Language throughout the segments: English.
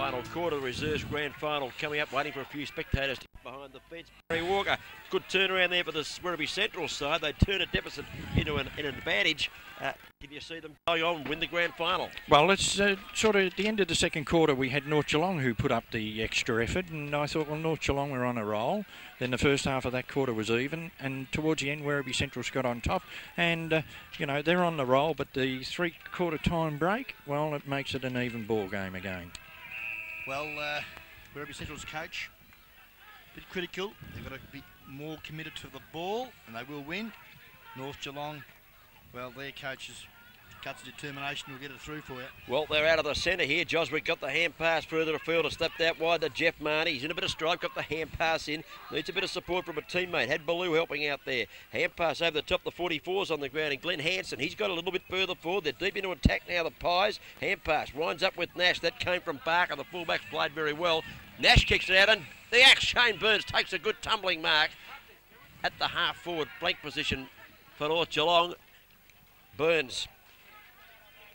final quarter. The reserves grand final coming up, waiting for a few spectators to get behind the fence. Barry Walker, good turnaround there for the Werribee Central side. They turn a deficit into an advantage. Did you see them going on and win the grand final? Well, it's sort of at the end of the second quarter, we had North Geelong who put up the extra effort, and I thought, well, North Geelong were on a roll. Then the first half of that quarter was even, and towards the end, Werribee Central's got on top, and you know, they're on the roll. But the three-quarter time break, well, it makes it an even ball game again. Well, Werribee Central's coach, a bit critical. They've got to be more committed to the ball, and they will win. North Geelong, well, their coach's guts and determination will get it through for you. Well, they're out of the centre here. Joswick got the hand pass further afield, has stepped out wide to Jeff Marnie. He's in a bit of stripe, got the hand pass in. Needs a bit of support from a teammate. Had Baloo helping out there. Hand pass over the top, the 44's on the ground, and Glenn Hansen, he's got a little bit further forward. They're deep into attack now, the Pies. Hand pass winds up with Nash. That came from Barker. The fullback's played very well. Nash kicks it out, and the axe, Shane Burns, takes a good tumbling mark at the half-forward flank position for North Geelong. Burns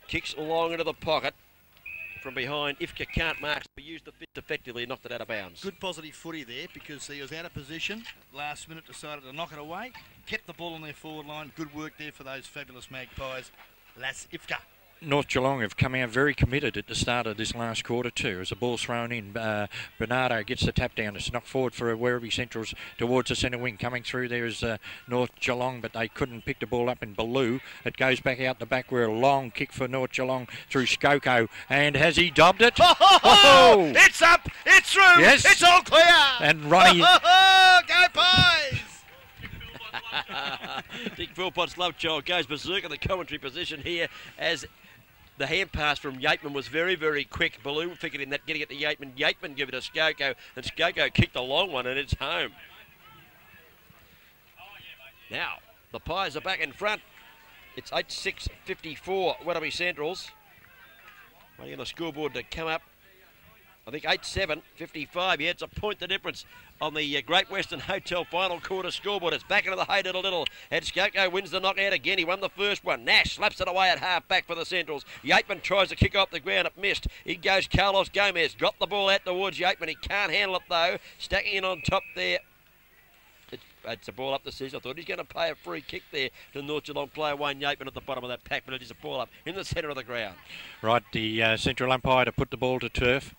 kicks along into the pocket from behind. Ifka can't mark, but used the fist effectively and knocked it out of bounds. Good positive footy there because he was out of position. Last minute decided to knock it away. Kept the ball on their forward line. Good work there for those fabulous Magpies. Las Ifka. North Geelong have come out very committed at the start of this last quarter too. As the ball's thrown in, Bernardo gets the tap down. It's knocked forward for Werribee Centrals towards the centre wing. Coming through there is North Geelong, but they couldn't pick the ball up in Baloo. It goes back out the back where a long kick for North Geelong through Skoko. And has he dobbed it? Oh! It's up! It's through! Yes! It's all clear! And Ronnie... Go Pies! Dick Philpott's love child goes berserk in the commentary position here as the hand pass from Yateman was very, very quick. Baloo figured in that, getting it to Yateman. Yateman give it to Skoko, and Skoko kicked a long one, and it's home. Now, the Pies are back in front. It's 8-6-54, Werribee Centrals. Waiting on the scoreboard to come up. I think 8-7-55. Yeah, it's a point the difference on the Great Western Hotel final quarter scoreboard. It's back into the hay little. And Skoko wins the knockout again. He won the first one. Nash slaps it away at half back for the Centrals. Yateman tries to kick off the ground. It missed. In goes Carlos Gomez. Got the ball out towards Yateman. He can't handle it though. Stacking in on top there. It's a ball up the season. I thought he's going to play a free kick there to North Geelong player Wayne Yateman at the bottom of that pack, but it is a ball up in the centre of the ground. Right, the central umpire to put the ball to turf.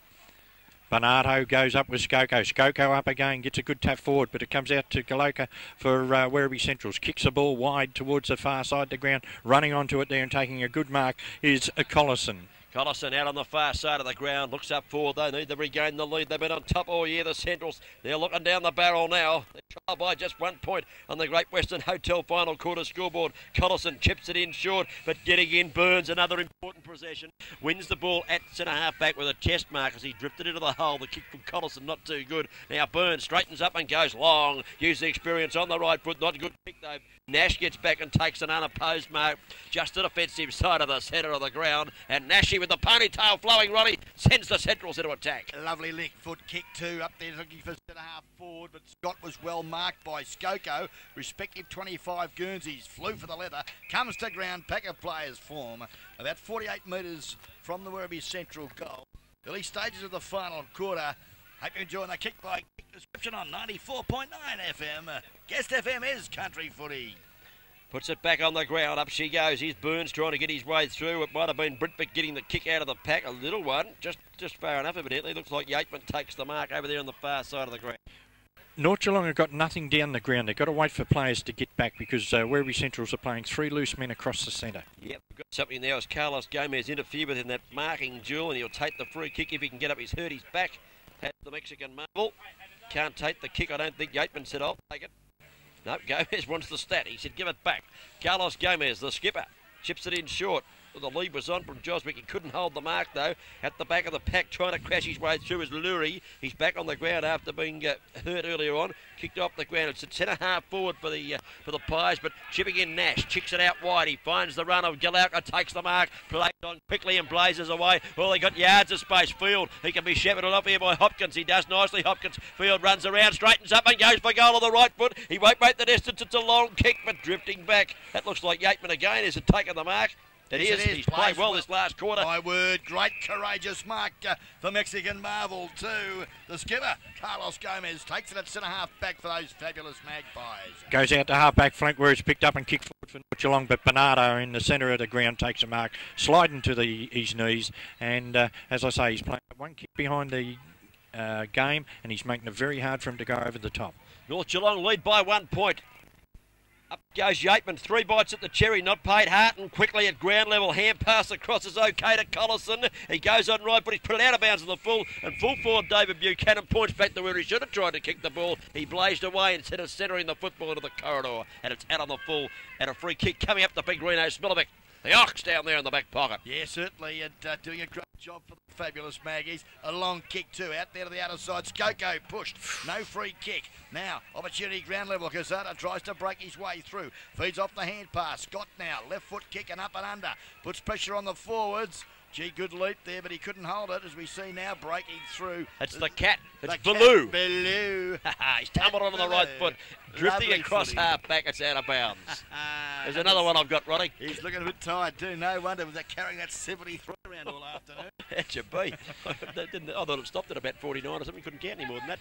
Bernardo goes up with Skoko. Skoko up again, gets a good tap forward, but it comes out to Galoka for Werribee Centrals. Kicks the ball wide towards the far side of the ground. Running onto it there and taking a good mark is Collison. Collison out on the far side of the ground, looks up forward. They need to regain the lead. They've been on top all year, the Centrals. They're looking down the barrel now. They trail by just 1 point on the Great Western Hotel final quarter scoreboard. Collison chips it in short, but getting in Burns, another important possession. Wins the ball at centre half back with a chest mark as he drifted into the hole. The kick from Collison not too good. Now Burns straightens up and goes long. Use the experience on the right foot. Not a good kick though. Nash gets back and takes an unopposed mark just to the defensive side of the centre of the ground. And Nashy with the ponytail flowing, Ronnie, sends the Centrals into attack. Lovely lick foot kick too, up there looking for centre half forward, but Scott was well marked by Skoko. Respective 25 Guernseys flew for the leather, comes to ground, pack of players form about 48 metres from the Werribee Central goal. Early stages of the final quarter. Hope you're enjoying the kick by kick description on 94.9 FM. Guest FM is Country Footy. Puts it back on the ground. Up she goes. Here's Burns trying to get his way through. It might have been Britvic getting the kick out of the pack. A little one. Just far enough, evidently. Looks like Yateman takes the mark over there on the far side of the ground. North Geelong have got nothing down the ground. They've got to wait for players to get back because Werribee Centrals are playing three loose men across the centre. Yep, we've got something now as Carlos Gomez interfered with in that marking duel, and he'll take the free kick if he can get up. He's hurt his back. Has the Mexican marble. Can't take the kick. I don't think Yateman said, I'll take it. No, Gomez wants the stat. He said, give it back. Carlos Gomez, the skipper, chips it in short. The lead was on from Joswick. He couldn't hold the mark, though. At the back of the pack, trying to crash his way through is Lurie. He's back on the ground after being hurt earlier on. Kicked off the ground. It's a centre half forward for the Pies, but chipping in Nash. Chicks it out wide. He finds the run of Galauka, takes the mark, plays on quickly and blazes away. Well, they got yards of space. Field, he can be shepherded off here by Hopkins. He does nicely. Hopkins. Field runs around, straightens up and goes for goal on the right foot. He won't make the distance. It's a long kick, but drifting back. That looks like Yateman again. Is it taking the mark? It Yes, is. it is. He's played well this last quarter. My word, great courageous mark for Mexican Marvel too. The skipper, Carlos Gomez, takes it at centre half back for those fabulous Magpies. Goes out to half back flank where it's picked up and kicked forward for North Geelong, but Bernardo in the centre of the ground takes a mark, sliding to his knees, and as I say, he's playing one kick behind the game, and he's making it very hard for him to go over the top. North Geelong lead by 1 point. Up goes Yateman, 3 bites at the cherry, not paid. Harton quickly at ground level, hand pass across is okay to Collison. He goes on right, but he's put it out of bounds in the full, and full forward David Buchanan points back to where he should have tried to kick the ball. He blazed away instead of centering the football into the corridor, and it's out on the full, and a free kick coming up the big Reno Smilovic. The Ox down there in the back pocket. Yeah, certainly, and doing a great job for the fabulous Maggies. A long kick too, out there to the outer side. Skoko pushed, no free kick. Now, opportunity ground level. Casada tries to break his way through. Feeds off the hand pass. Scott now, left foot kicking up and under. Puts pressure on the forwards. Gee, good leap there, but he couldn't hold it, as we see now breaking through. It's the cat. It's Baloo. Baloo. He's tumbled onto the right foot, drifting Lovely across footy. half back. It's out of bounds. There's another one I've got, Ronnie. He's looking a bit tired too. No wonder, was that carrying that 73 around all afternoon. That should be. I thought it stopped at about 49 or something. Couldn't count any more than that.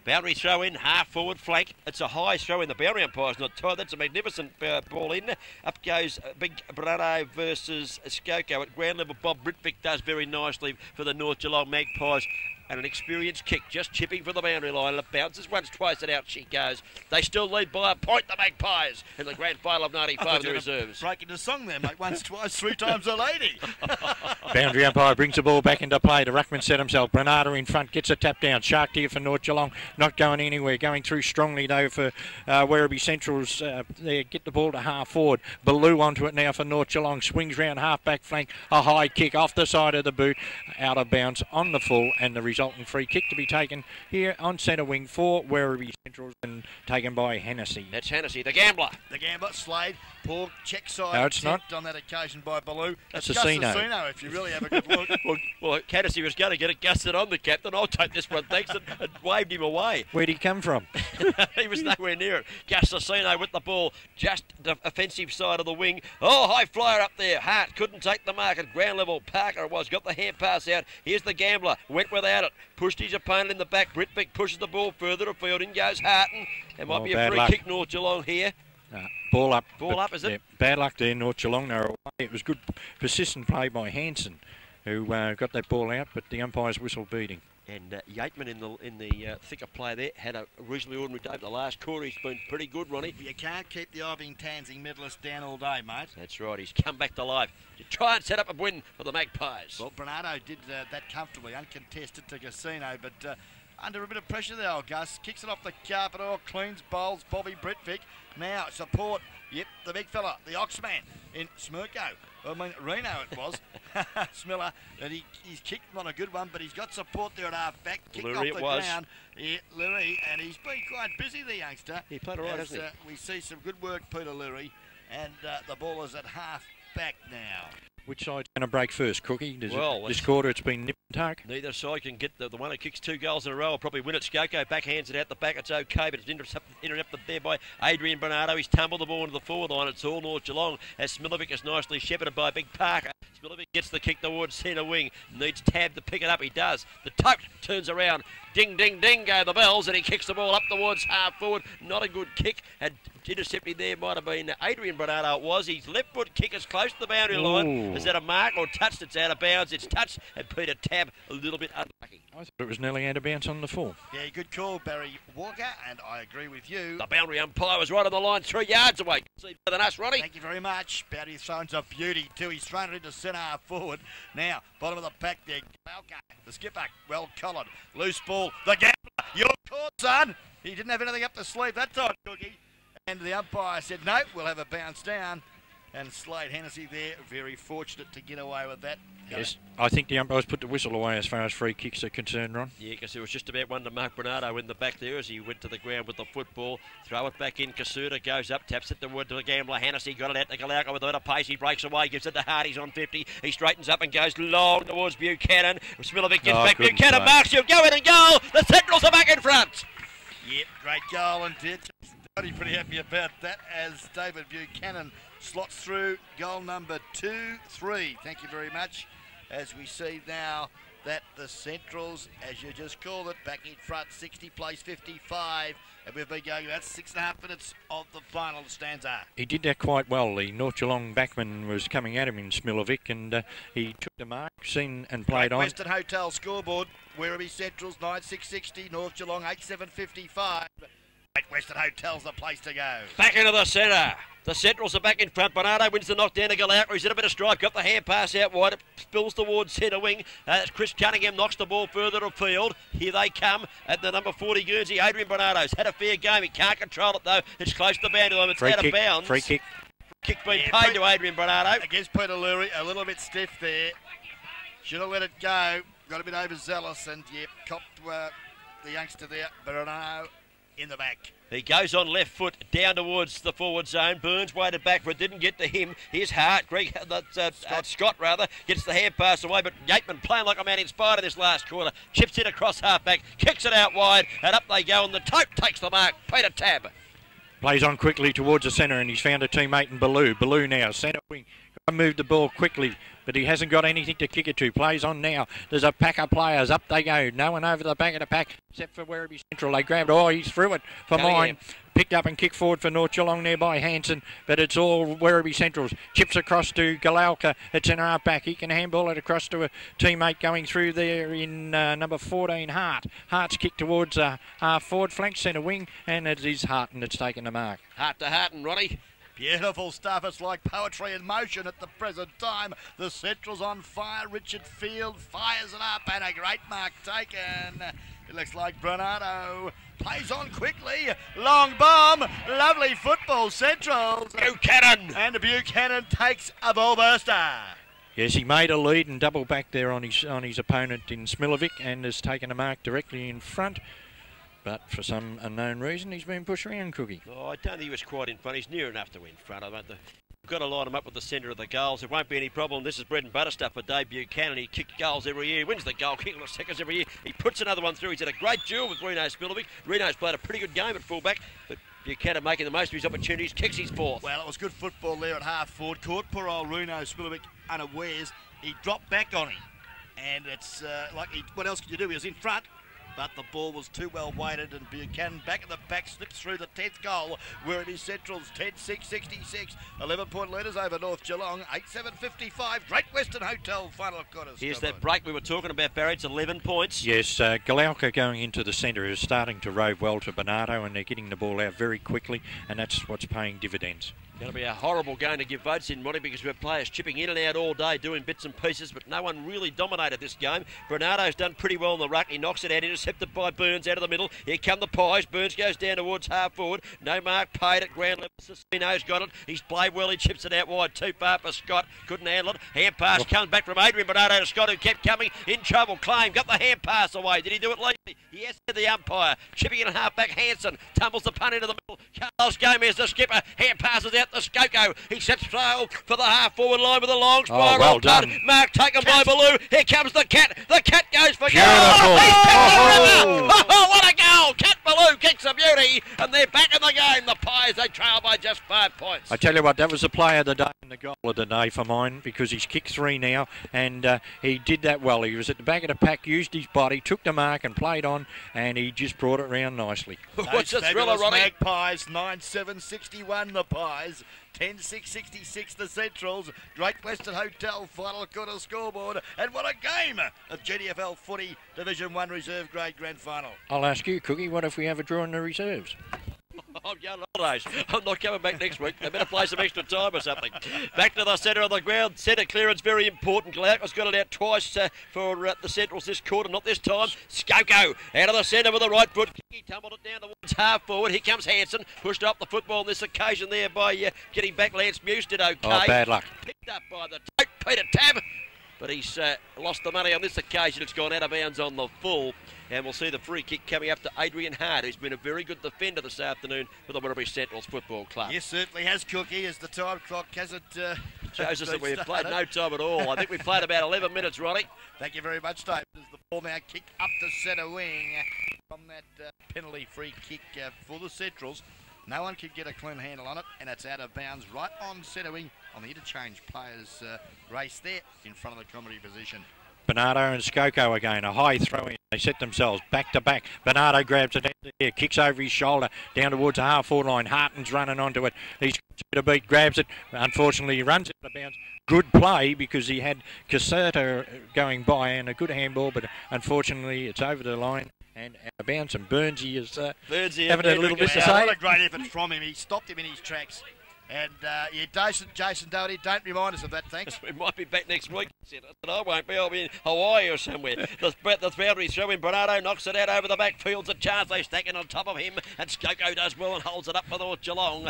Boundary throw in, half forward flank. It's a high throw in. The boundary umpire's not tired. That's a magnificent ball in. Up goes Big Brado versus Skoko at ground level. Bob Britvic does very nicely for the North Geelong Magpies. And an experienced kick, just chipping for the boundary line. It bounces once, twice, and out she goes. They still lead by a point, the Magpies, in the grand final of 95 of the reserves. Break into song there, mate. Once, twice, 3 times a lady. Boundary umpire brings the ball back into play. The ruckman set himself. Bernardo in front, gets a tap down. Shark here for North Geelong, not going anywhere. Going through strongly though for Werribee Centrals. There, get the ball to half forward. Baloo onto it now for North Geelong. Swings round half back flank. A high kick off the side of the boot, out of bounds on the full, and the resulting free kick to be taken here on centre wing for Werribee Centrals and taken by Hennessy. That's Hennessy, the gambler. The gambler, Slade, poor check side. No, it's not. On that occasion by Baloo. That's Gus Asino. Asino, if you really have a good look. Well, Hennessy was going to get it gusted on the captain. I'll take this one, thanks, and waved him away. Where'd he come from? He was nowhere near it. Gus Asino with the ball, just the offensive side of the wing. Oh, high flyer up there. Hart couldn't take the mark at ground level. Parker was, got the hand pass out. Here's the gambler, went without it. Pushed his opponent in the back. Britvic pushes the ball further afield. In goes Harton. There might be a free kick, North Geelong here. Ball up. Ball up, is it? Yeah, bad luck there, North Geelong. They were away. It was good, persistent play by Hansen, who got that ball out, but the umpire's whistle beating. And Yateman in the thick of play there had a reasonably ordinary day. The last quarter he's been pretty good, Ronnie. You can't keep the Irving Tansing medalist down all day, mate. That's right. He's come back to life to try and set up a win for the Magpies. Well, Bernardo did that comfortably, uncontested to Casino, but under a bit of pressure there, old Gus. Kicks it off the carpet, or cleans bowls Bobby Britvic. Now support, yep, the big fella, the Oxman in Smirko. I mean, Reno it was. Smiller, and he's kicked on a good one, but he's got support there at half back. Kicked off the ground. Yeah, Leary, and he's been quite busy, the youngster. He played all right, hasn't he? We see some good work, Peter Leary, and the ball is at half back now. Which side's going to break first, Cookie? Well, this quarter it's been nip and tuck. Neither side can get the one who kicks 2 goals in a row will probably win it. Skoko backhands it out the back. It's okay, but it's interrupted there by Adrian Bernardo. He's tumbled the ball into the forward line. It's all North Geelong as Smilovic is nicely shepherded by Big Parker. Smilovic gets the kick towards centre wing. Needs Tab to pick it up. He does. The tote turns around. Ding, ding, ding go the bells, and he kicks the ball up towards half forward. Not a good kick. Had intercepted there might have been Adrian Bernardo. It was. His left foot kick is close to the boundary line. Is that a mark or touched? It's out of bounds. It's touched, and Peter Tab a little bit unlucky. I thought it was nearly out of bounds on the full. Yeah, good call, Barry Walker, and I agree with you. The boundary umpire was right on the line, 3 yards away. See better than us, Ronnie. Thank you very much. Barry throws a beauty too. He's thrown it into centre half forward. Now, bottom of the pack there. Balka, the skipper, well collared. Loose ball. The gambler. You're caught, son. He didn't have anything up the sleeve that time, Cookie. And the umpire said, no, we'll have a bounce down. And Slade Hennessy there, very fortunate to get away with that. Yes, I think the umpires put the whistle away as far as free kicks are concerned, Ron. Yeah, because it was just about one to Mark Bernardo in the back there as he went to the ground with the football. Throw it back in. Kasuda goes up, taps it toward to the gambler. Hennessy got it out to Galauka with a bit of pace. He breaks away, gives it to Hart. He's on 50. He straightens up and goes long towards Buchanan. Smilovic gets back. Buchanan marks you. Go in and goal. The Centrals are back in front. Yep, great goal, and Pretty happy about that as David Buchanan slots through goal number 2-3. Thank you very much. As we see now that the Centrals, as you just called it, back in front, 60 plays 55. And we've been going about 6.5 minutes of the final stanza. He did that quite well. The North Geelong backman was coming at him in Smilovic, and he took the mark, seen and played Great on. Western Hotel scoreboard, Werribee Centrals 9,660, North Geelong 8,755. Great Western Hotel's the place to go. Back into the centre. The Centrals are back in front. Bernardo wins the knockdown to Galauka. He's in a bit of strife. Got the hand pass out wide. It spills towards centre wing. Chris Cunningham knocks the ball further afield. Here they come at the number 40 Guernsey. Adrian Bernardo's had a fair game. He can't control it though. It's close to the boundary line. It's out of bounds. Free kick. Kick being paid to Adrian Bernardo. Against Peter Lurie, a little bit stiff there. Should have let it go. Got a bit overzealous and yep, copped the youngster there. Bernardo in the back. He goes on left foot down towards the forward zone. Burns waited back, but didn't get to him. Here's Hart. Scott gets the hand pass away, but Yateman playing like a man inspired in this last quarter. Chips it across half-back, kicks it out wide, and up they go, and the Tope takes the mark. Peter Tab. Plays on quickly towards the centre, and he's found a teammate in Baloo. Baloo now, centre wing. Moved the ball quickly, but he hasn't got anything to kick it to. Plays on now. There's a pack of players. Up they go. No one over the back of the pack except for Werribee Central. They grabbed. Oh, he's through it for mine. Picked up and kicked forward for North Geelong there by Hansen, but it's all Werribee Centrals. Chips across to Galauka. It's an half back. He can handball it across to a teammate going through there in number 14, Hart. Hart's kicked towards half forward flank centre wing, and it is Harton that's taken the mark. Hart to Harton, Ronnie. Beautiful stuff. It's like poetry in motion at the present time. The Central's on fire. Richard Field fires it up and a great mark taken. It looks like Bernardo plays on quickly. Long bomb. Lovely football, Centrals. Buchanan. And Buchanan takes a ball burster. Yes, he made a lead and double back there on his opponent in Smilovic and has taken a mark directly in front. But for some unknown reason, he's been pushed around, Cookie. Oh, I don't think he was quite in front. He's near enough to in front. We've got to line him up with the centre of the goals. There won't be any problem. This is bread and butter stuff for Dave Buchanan. He kicks goals every year. He wins the goal kick in seconds every year. He puts another one through. He's had a great duel with Reno Smilovic. Reno's played a pretty good game at fullback, but Buchanan making the most of his opportunities, kicks his fourth. Well, it was good football there at half forward. Caught poor old Reno Smilovic unawares. He dropped back on him. And it's what else could you do? He was in front. But the ball was too well weighted, and Buchanan back at the back slips through the 10th goal, where it is Central's 10-6-66. 11-point leaders over North Geelong, 8-7-55. Great Western Hotel final quarters. Here's that break we were talking about, Barry. It's 11 points. Yes, Galauka going into the centre is starting to rove well to Bernardo, and they're getting the ball out very quickly, and that's what's paying dividends. Going to be a horrible game to give votes in, Ronnie, because we've players chipping in and out all day, doing bits and pieces, but no one really dominated this game. Bernardo's done pretty well in the ruck. He knocks it out, intercepted by Burns out of the middle. Here come the Pies. Burns goes down towards half forward. No mark paid at ground level. Sissino's got it. He's played well. He chips it out wide. Too far for Scott. Couldn't handle it. Hand pass comes back from Adrian Bernardo to Scott, who kept coming. In trouble. Claim. Got the hand pass away. Did he do it legally? Yes, the umpire. Chipping in half back. Hansen tumbles the punt into the middle. Carlos Gomez, the skipper. Hand passes out to Skoko. He sets sail for the half-forward line with a long spiral. Oh, well done. Mark taken by Baloo. Here comes the Cat. The Cat goes for Beautiful. goal. He's picked the Oh. river. Oh, what a goal. Cat Baloo kicks a beauty, and they're back in the game. The Pies, they trail by just 5 points. I tell you what, that was the player of the day and the goal of the day for mine, because he's kicked 3 now, and he did that well. He was at the back of the pack, used his body, took the mark and played on, and he just brought it round nicely. What's the thriller, Ronnie? Magpies, 9-7-61 the Pies. 10-6-66 the Centrals. Great Western Hotel final quarter scoreboard. And what a game of GDFL footy Division 1 Reserve Grade Grand Final. I'll ask you, Cookie, what if we have a draw in the reserves? I'm going on holidays. I'm not coming back next week. They better play some extra time or something. Back to the centre of the ground. Centre clearance, very important. Galauka's got it out twice for the Centrals this quarter, not this time. Skoko out of the centre with the right foot. He tumbled it down towards half forward. Here comes Hansen. Pushed up the football on this occasion there by getting back. Lance Muse did okay. Oh, bad luck. Picked up by the Tope, Peter Tab. But he's lost the money on this occasion. It's gone out of bounds on the full. And we'll see the free kick coming up to Adrian Hart, who's been a very good defender this afternoon for the Werribee Centrals Football Club. Yes, certainly has, Cookie, as the time clock hasn't shows us that we've played no time at all. I think we've played about 11 minutes, Ronnie. Thank you very much, Dave. As the ball now kicked up to centre wing from that penalty free kick for the Centrals. No one could get a clean handle on it, and it's out of bounds right on centre wing on the interchange players race there in front of the comedy position. Bernardo and Skoko again, a high throw in. They set themselves back to back. Bernardo grabs it out there, kicks over his shoulder down towards the half-forward line. Harton's running onto it. He's got a beat, grabs it. Unfortunately, he runs out of bounds. Good play because he had Caserta going by and a good handball, but unfortunately it's over the line and out of bounds. And Burnsy is having a little bit to say. What a great effort from him. He stopped him in his tracks. And Jason Doherty, don't remind us of that, thanks. We might be back next week. I won't be. I'll be in Hawaii or somewhere. The boundary throw in. Bernardo knocks it out over the back. Fields a chance. They stack it on top of him. And Skoko does well and holds it up for North Geelong.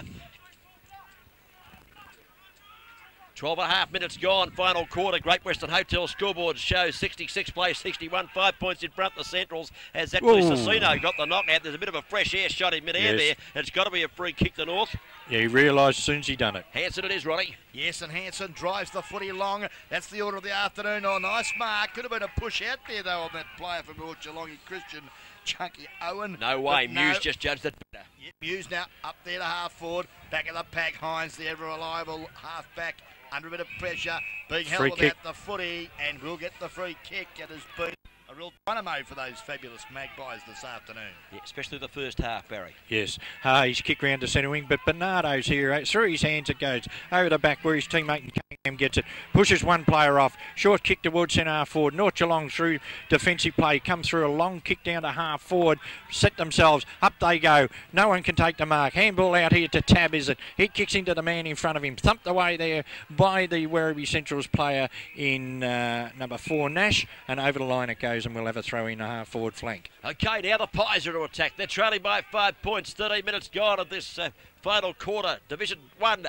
12.5 minutes gone, final quarter. Great Western Hotel scoreboard shows 66 plays 61, 5 points in front. The Centrals as actually Cicino got the knockout. There's a bit of a fresh air shot in mid-air there. It's got to be a free kick to North. Yeah, he realised as soon as he done it. Hanson it is, Ronnie. Yes, and Hanson drives the footy long. That's the order of the afternoon. Oh, nice mark. Could have been a push out there, though, on that player from North Geelong, Christian Chunky Owen. No way. Muse just judged it better. Yeah, Muse now up there to half forward. Back of the pack, Hines, the ever-reliable half back. Under a bit of pressure, being held without the footy, and will get the free kick. It has been a real dynamo for those fabulous Magpies this afternoon. Yeah, especially the first half, Barry. Yes, he's kicked round to centre wing, but Bernardo's here. Through his hands it goes, over the back where his teammate Cunningham gets it. Pushes one player off, short kick towards centre half forward. North Geelong through defensive play, come through a long kick down to half forward, set themselves, up they go. No one can take the mark. Handball out here to Tab, is it? He kicks into the man in front of him, thumped away there by the Werribee Central's player in number 4, Nash, and over the line it goes, and we'll have a throw in the half forward flank. Okay, now the Pies are to attack. They're trailing by 5 points. 13 minutes gone of this final quarter. Division 1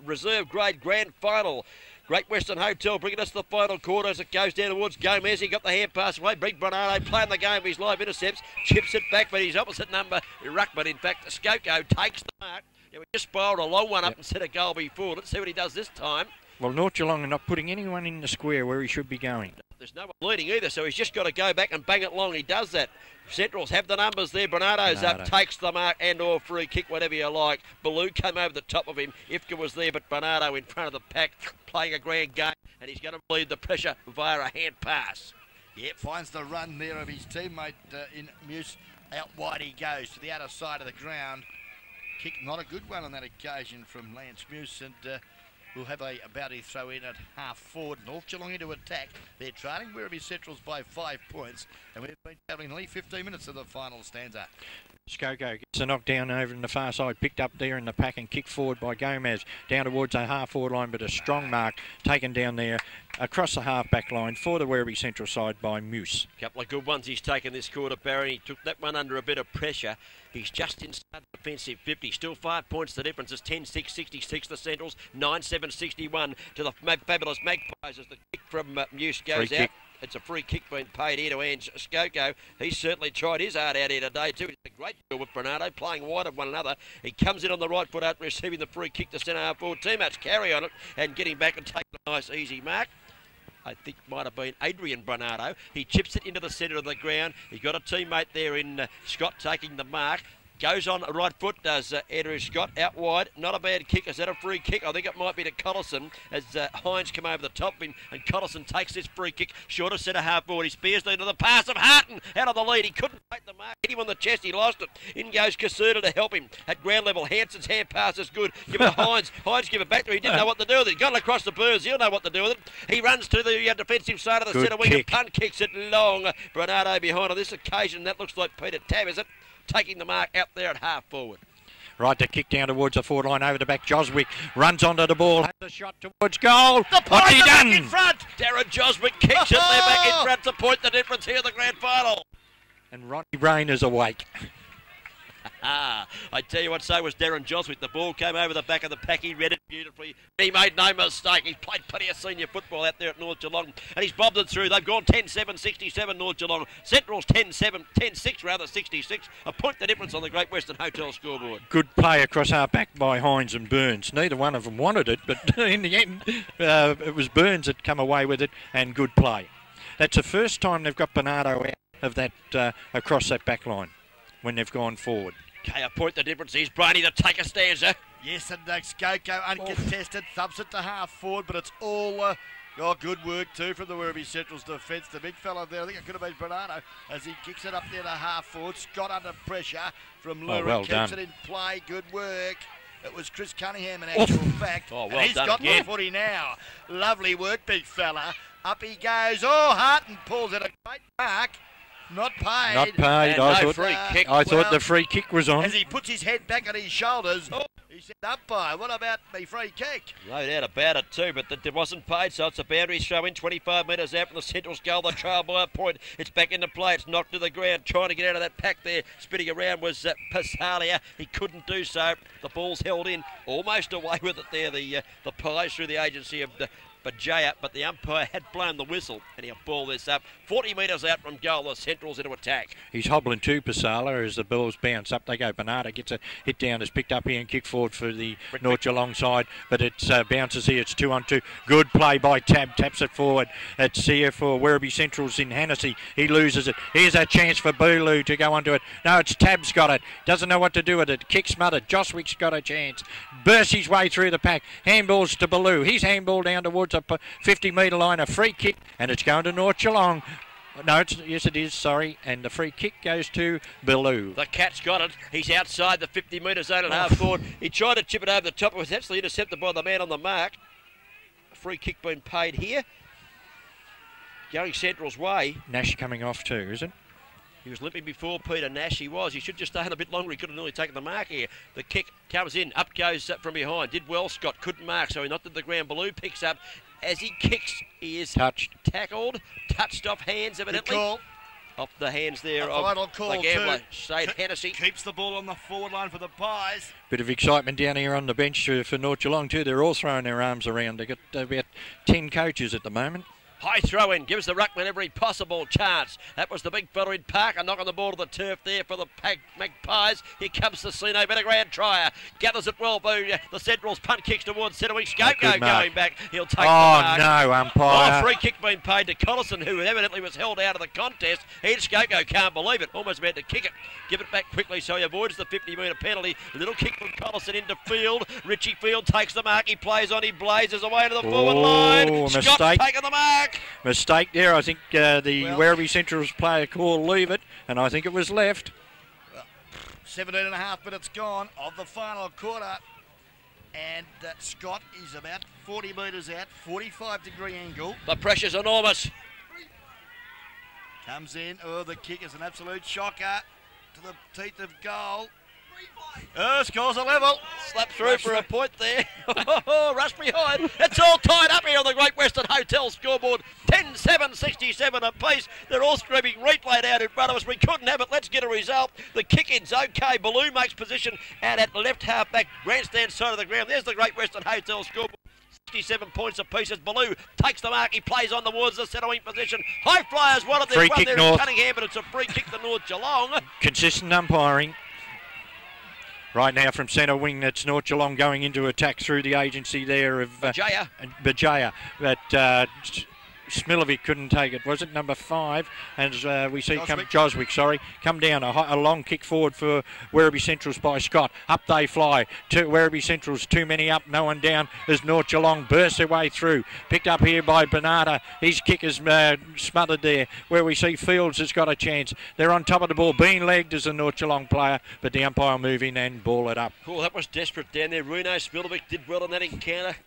reserve grade grand final. Great Western Hotel bringing us to the final quarter as it goes down towards Gomez. He got the hand pass away. Big Bernardo playing the game. His live intercepts, chips it back, but his opposite number, Ruckman, in fact, Skoko takes the mark. Yeah, we just spiralled a long one up and set a goal before. Let's see what he does this time. Well, North Geelong are not putting anyone in the square where he should be going. There's no one leading either, so he's just got to go back and bang it long. He does that. Centrals have the numbers there. Bernardo's up, takes the mark and/or free kick, whatever you like. Baloo came over the top of him. Ifka was there, but Bernardo in front of the pack, playing a grand game, and he's going to relieve the pressure via a hand pass. Yeah, finds the run there of his teammate in Muse. Out wide he goes to the outer side of the ground. Kick, not a good one on that occasion from Lance Muse, and we'll have a bounty throw in at half forward. North Geelong into attack. They're trailing Werribee Centrals by 5 points, and we've been travelling nearly 15 minutes of the final stanza. Skoko gets a knock down over in the far side, picked up there in the pack and kicked forward by Gomez down towards a half forward line, but a strong mark taken down there across the half back line for the Werribee Central side by Muse. Couple of good ones he's taken this quarter, Barry. He took that one under a bit of pressure. He's just inside defensive 50. Still 5 points. The difference is 10-6-66 the Centrals, 9-7-61 to the fabulous Magpies as the kick from Muse goes out. It's a free kick being paid here to Ange Skoko. He's certainly tried his heart out here today too. He's a great deal with Bernardo, playing wide of one another. He comes in on the right foot after receiving the free kick to centre half forward. Teammates carry on it and getting back and taking a nice easy mark. I think might have been Adrian Bernardo. He chips it into the centre of the ground. He's got a teammate there in Scott taking the mark. Goes on right foot, does Andrew Scott, out wide. Not a bad kick. Is that a free kick? I think it might be to Collison as Hines come over the top of him, and Collison takes this free kick short of centre half forward. He spears into the pass of Harton out of the lead. He couldn't take the mark. Hit him on the chest. He lost it. In goes Caserta to help him at ground level. Hanson's hand pass is good. Give it to Hines. Hines give it back to him. He didn't know what to do with it. Got it across the Burns. He'll know what to do with it. He runs to the defensive side of the centre wing and punt kicks it long. Bernardo behind on this occasion. That looks like Peter Tab, is it? Taking the mark out there at half forward. Right to kick down towards the forward line over the back. Joswick runs onto the ball, has a shot towards goal. What's he done? In front. Darren Joswick kicks it there back in front to point the difference here in the grand final. And Ronnie Rain is awake. I tell you what, so was Darren Joswick. The ball came over the back of the pack. He read it beautifully. He made no mistake. He's played plenty of senior football out there at North Geelong, and he's bobbed it through. They've gone 10-7-67 North Geelong. Central's 10-6 rather 66. A point the difference on the Great Western Hotel scoreboard. Good play across our back by Hines and Burns. Neither one of them wanted it, but in the end, it was Burns that come away with it, and good play. That's the first time they've got Bernardo out of that across that back line when they've gone forward. Okay, a point the difference is Brady to take a stanza. Yes, and Skoko uncontested, thumps it to half forward, but it's all good work too from the Werribee Central's defence. The big fella there, I think it could have been Bernardo, as he kicks it up there to half forward. Scott under pressure from Lurie, well keeps done. it in play, good work. It was Chris Cunningham in actual fact. Oh, well and he's done got again. the footy now. Lovely work, big fella. Up he goes. Oh, Harton pulls it. A great mark. Not paid. Not paid. And I no thought, free kick. I thought Well, the free kick was on. as he puts his head back on his shoulders, he said, umpire, what about me free kick? No doubt about it too, but it wasn't paid, so it's a boundary throw in 25 metres out from the Central's goal. The trail by a point. It's back into play. It's knocked to the ground. Trying to get out of that pack there. Spinning around was Pasalia. He couldn't do so. The ball's held in. Almost away with it there. The Pies through the agency of Bajaya, but the umpire had blown the whistle, and he'll ball this up 40 metres out from goal. The Centrals into attack. He's hobbling too, Pasala, as the balls bounce up. They go. Bernardo gets a hit down, is picked up here and kicked forward for the North Geelong side, but it bounces here. It's 2-on-2. Good play by Tab. Taps it forward. It's here for Werribee Central's in Hennessy. He loses it. Here's a chance for Booloo to go onto it. No, it's Tab's got it. Doesn't know what to do with it. Kick smothered. Joswick's got a chance. Bursts his way through the pack. Handballs to Booloo. He's handball down towards a 50-metre line. A free kick, and it's going to North Geelong. No, yes it is, sorry. And the free kick goes to Booloo. The Cat's got it. He's outside the 50-metre zone and half forward. He tried to chip it over the top. It was actually intercepted by the man on the mark. A free kick being paid here. Going Central's way. Nash coming off too, is it? He was limping before Peter Nash. He was. He should just stay a bit longer. He could have nearly taken the mark here. The kick comes in. Up goes from behind. Did well. Scott couldn't mark, so he knocked at the ground. Booloo picks up. As he kicks, he is tackled. Touched off hands, evidently. Call. Off the hands there A of final call the gambler, too. Shade Hennessy. Keeps the ball on the forward line for the Pies. Bit of excitement down here on the bench for North Geelong too. They're all throwing their arms around. They've got about 10 coaches at the moment. High throw in, gives the ruckman every possible chance. That was the big fella in Parker, knocking the ball to the turf there for the Magpies. Here comes the Sino, better grand trier. Gathers it well, the Central's punt kicks towards Centrewing. Skoko going back. He'll take the mark. Oh no, umpire. Oh, free kick being paid to Collison, who evidently was held out of the contest. He Skoko can't believe it. Almost about to kick it. Give it back quickly so he avoids the 50-metre penalty. Little kick from Collison into field. Richie Field takes the mark. He plays on. He blazes away to the forward line. Scott taking the mark. Mistake there. I think the Werribee Central's player called leave it, and I think it was left. 17.5 minutes gone of the final quarter, and Scott is about 40 metres out, 45-degree angle. The pressure's enormous. Comes in. Oh, the kick is an absolute shocker to the teeth of goal. Scores a level. Slap through for a point there. Rush behind. It's all tied up here on the Great Western Hotel scoreboard. 10-7-67 apiece. They're all screaming replay out in front of us. We couldn't have it. Let's get a result. The kick-in's okay. Booloo makes position out at the left half-back grandstand side of the ground. There's the Great Western Hotel scoreboard. 67 points apiece as Booloo takes the mark. He plays on towards the centering position. High flyers wanted their one there in Cunningham, but it's a free kick to North Geelong. Consistent umpiring. Right now from centre wing, that's North Geelong going into attack through the agency there of Bajaya. But Smilovic couldn't take it. Was it number 5? And we see Joswick, come down. A long kick forward for Werribee Central's by Scott. Up they fly. Werribee Central's too many up, no one down as North Geelong bursts their way through. Picked up here by Bernardo. His kick is smothered there. Where we see Fields has got a chance. They're on top of the ball. Being legged as a North Geelong player, but the umpire will move in and ball it up. Cool, that was desperate down there. Reno Smilovic did well in that encounter.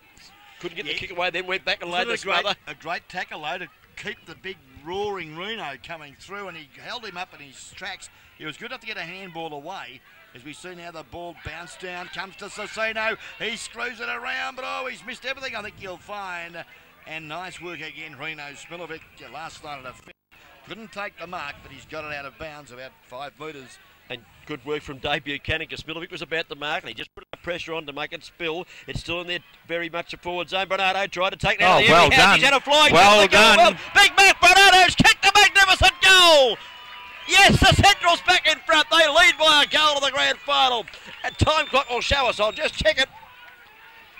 Couldn't get the kick away, then went back and laid the smother. A great tackle, though, to keep the big roaring Reno coming through, and he held him up in his tracks. He was good enough to get a handball away. As we see now, the ball bounced down, comes to Cicino. He screws it around, but he's missed everything, I think you'll find. And nice work again, Reno Smilovic. Last night at a fit. Couldn't take the mark, but he's got it out of bounds about 5 metres. And good work from Dave Buchanan, because Smilovic was about the mark, and he just put the pressure on to make it spill. It's still in there very much a forward zone. Bernardo tried to take it out of the well done. He's had a flying well done. Well. Big Mac Bernardo's kicked a magnificent goal. Yes, the Central's back in front. They lead by a goal to the grand final. And time clock will show us. I'll just check it.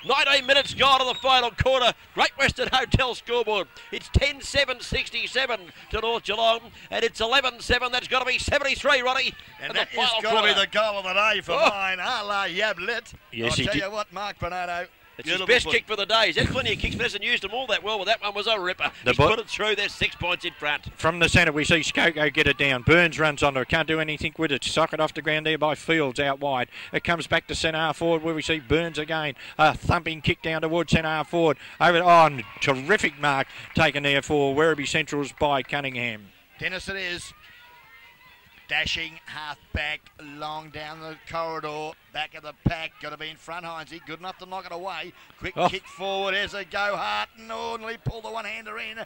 19 minutes gone to the final quarter. Great Western Hotel scoreboard. It's 10-7-67 to North Geelong, and it's 11-7. That's got to be 73, Ronnie. And that has got to be the goal of the day for mine. A-la Yablet. Yes, I'll tell you what, Mark Bernardo. It's his best kick for the day. He's had plenty of kicks, but hasn't used them all that well. But that one was a ripper. He's put it through. There's 6 points in front. From the centre, we see Skoko get it down. Burns runs onto it. Can't do anything with it. Sock it off the ground there by Fields out wide. It comes back to centre half forward where we see Burns again. A thumping kick down towards centre half forward. Over. Oh, terrific mark taken there for Werribee Centrals by Cunningham. Dennis it is. Dashing half back, long down the corridor, back of the pack, got to be in front, Heinze, good enough to knock it away. Quick kick forward, as a go, Harton, nearly pulled the one-hander in,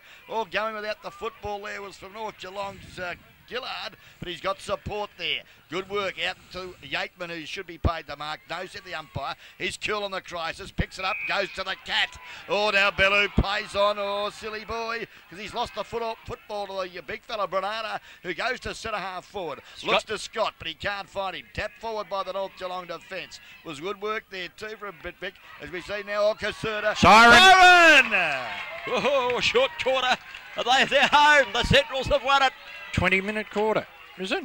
going without the football there was from North Geelong's Gillard, but he's got support there. Good work out to Yateman, who should be paid the mark. Knows at the umpire. He's cool on the crisis. Picks it up. Goes to the cat. Oh, now Bellew plays on. Oh, silly boy. Because he's lost the football to the big fella, Bernardo, who goes to centre half forward. Looks to Scott, but he can't find him. Tapped forward by the North Geelong defence. Was good work there too for a bit, Vic. As we see now, Caserta. Siren! Oh, short quarter. They're home. The Centrals have won it. 20-minute quarter, is it?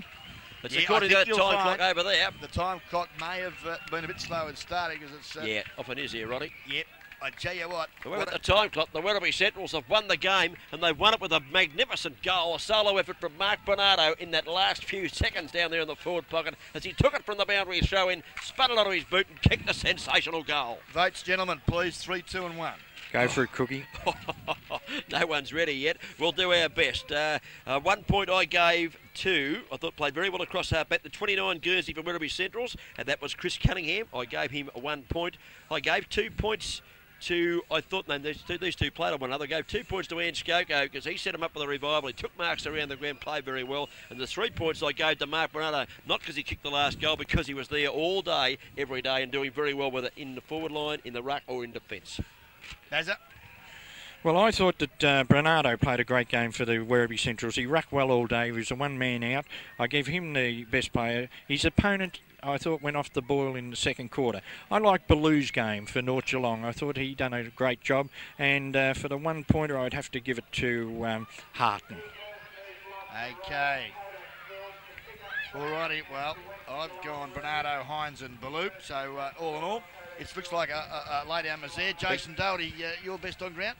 It's according to that time clock over there. The time clock may have been a bit slow in starting because it's... yeah, often is here, Ronnie. Yep. I tell you what. At the time clock, the Werribee Centrals have won the game, and they've won it with a magnificent goal, a solo effort from Mark Bernardo in that last few seconds down there in the forward pocket as he took it from the boundary throw-in, spun it onto his boot and kicked a sensational goal. Votes, gentlemen, please. 3, 2 and 1. Go for it, Cookie. No one's ready yet. We'll do our best. 1 point I gave to, I thought played very well across half back, the 29 Guernsey from Werribee Centrals, and that was Chris Cunningham. I gave him 1 point. I gave 2 points to, I thought, no, these two played on one another. I gave 2 points to Ian Skoko because he set him up with a revival. He took marks around the ground, played very well. And the 3 points I gave to Mark Bernardo, not because he kicked the last goal, because he was there all day, every day, and doing very well with it in the forward line, in the ruck, or in defence. Bazza. Well, I thought that Bernardo played a great game for the Werribee Centrals. He rucked well all day. He was a one-man out. I gave him the best player. His opponent, I thought, went off the boil in the second quarter. I like Bellew's game for North Geelong. I thought he done a great job. And for the 1-pointer, I'd have to give it to Harton. Okay. Alrighty, well, I've gone Bernardo, Hines and Bellew. So, all in all, it looks like a lay-down was there. Jason Doherty, your best on ground?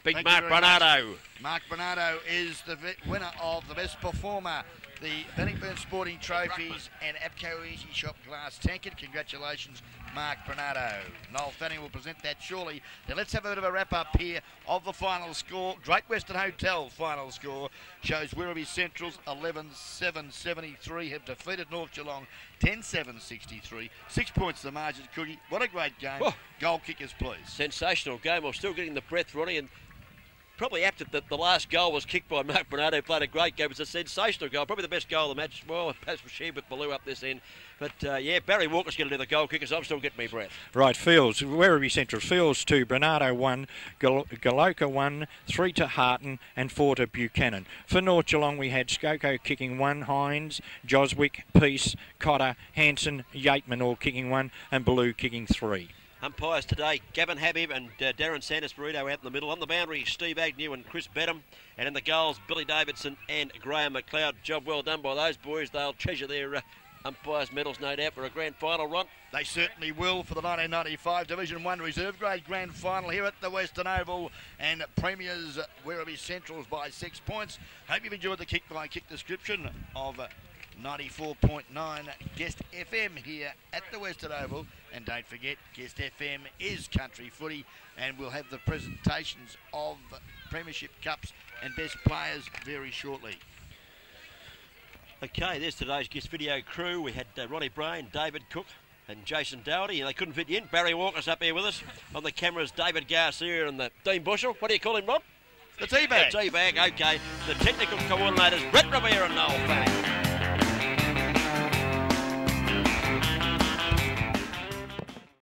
Big Mark Bernardo. Mark Bernardo is the winner of the best performer, the Bennington Sporting Trophies and Abco Easy Shop Glass Tankard. Congratulations, Mark Bernardo. Noel Fanning will present that shortly. Now let's have a bit of a wrap-up here of the final score. Great Western Hotel final score shows Werribee Centrals 11-7-73 have defeated North Geelong 10-7-63. 6 points the margin, Cookie. What a great game. Oh. Goal kickers, please. Sensational game. I'm still getting the breath, Ronnie, and probably apt that the last goal was kicked by Mark Bernardo, who played a great game. It was a sensational goal, probably the best goal of the match. Well, perhaps was shared with Bellew up this end. But, yeah, Barry Walker's going to do the goal kickers. I'm still getting me breath. Right, Fields, Werribee Central. Fields 2, Bernardo 1, Galoka 1, 3 to Harton and 4 to Buchanan. For North Geelong, we had Skoko kicking 1, Hines, Joswick, Peace, Cotter, Hanson, Yateman all kicking 1 and Bellew kicking 3. Umpires today, Gavin Habib and Darren Sanders Burrito out in the middle. On the boundary, Steve Agnew and Chris Bedham. And in the goals, Billy Davidson and Graham McLeod. Job well done by those boys. They'll treasure their umpires' medals, no doubt, for a grand final run. They certainly will for the 1995 Division 1 Reserve Grade Grand Final here at the Western Oval. And Premiers Werribee Centrals by 6 points. Hope you've enjoyed the kick-by-kick description of 94.9 Guest FM here at the Western Oval. And don't forget, Guest FM is country footy, and we'll have the presentations of Premiership Cups and Best Players very shortly. Okay, there's today's guest video crew. We had Ronnie Brain, David Cook and Jason Doherty, and they couldn't fit you in. Barry Walker's up here with us. On the cameras, David Garcia and Dean Bushell. What do you call him, Rob? The Teabag. The Teabag, okay. The technical coordinators, Brett Revere and Noel Fanning.